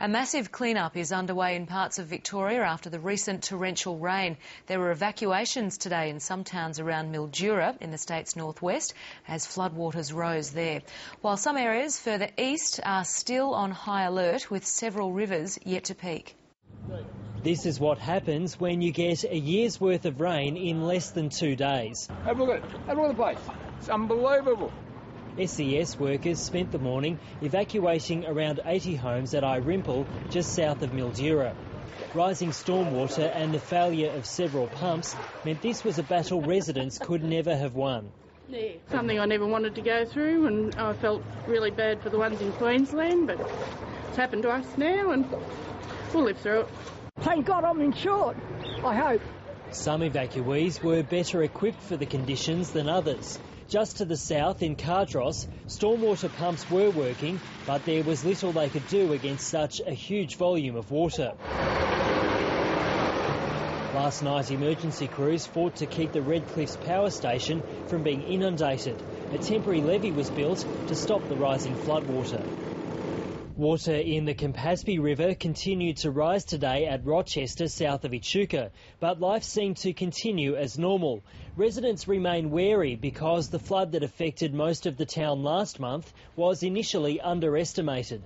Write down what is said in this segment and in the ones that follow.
A massive clean-up is underway in parts of Victoria after the recent torrential rain. There were evacuations today in some towns around Mildura in the state's northwest as floodwaters rose there, while some areas further east are still on high alert with several rivers yet to peak. This is what happens when you get a year's worth of rain in less than 2 days. Have a look at the place. It's unbelievable. SES workers spent the morning evacuating around 80 homes at Irimple, just south of Mildura. Rising stormwater and the failure of several pumps meant this was a battle residents could never have won. Yeah, something I never wanted to go through, and I felt really bad for the ones in Queensland, but it's happened to us now and we'll live through it. Thank God I'm insured, I hope. Some evacuees were better equipped for the conditions than others. Just to the south in Cardross, stormwater pumps were working, but there was little they could do against such a huge volume of water. Last night, emergency crews fought to keep the Red Cliffs power station from being inundated. A temporary levee was built to stop the rising floodwater. Water in the Campaspe River continued to rise today at Rochester, south of Echuca, but life seemed to continue as normal. Residents remain wary because the flood that affected most of the town last month was initially underestimated.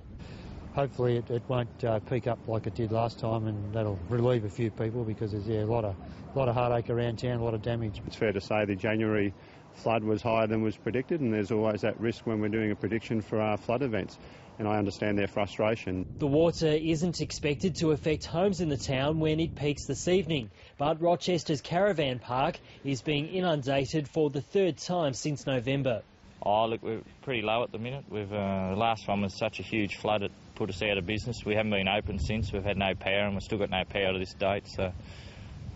Hopefully it won't peak up like it did last time, and that'll relieve a few people because there's a lot of heartache around town, a lot of damage. It's fair to say the January flood was higher than was predicted, and there's always that risk when we're doing a prediction for our flood events, and I understand their frustration. The water isn't expected to affect homes in the town when it peaks this evening, but Rochester's caravan park is being inundated for the third time since November. Oh, look, we're pretty low at the minute. The last one was such a huge flood it put us out of business. We haven't been open since. We've had no power, and we've still got no power to this date, so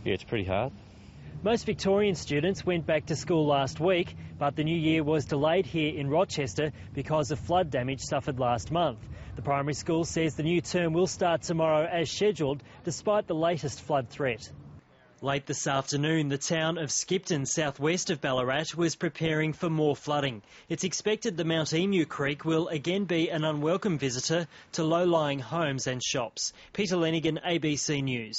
yeah, it's pretty hard. Most Victorian students went back to school last week, but the new year was delayed here in Rochester because of flood damage suffered last month. The primary school says the new term will start tomorrow as scheduled, despite the latest flood threat. Late this afternoon, the town of Skipton, southwest of Ballarat, was preparing for more flooding. It's expected the Mount Emu Creek will again be an unwelcome visitor to low-lying homes and shops. Peter Lenaghan, ABC News.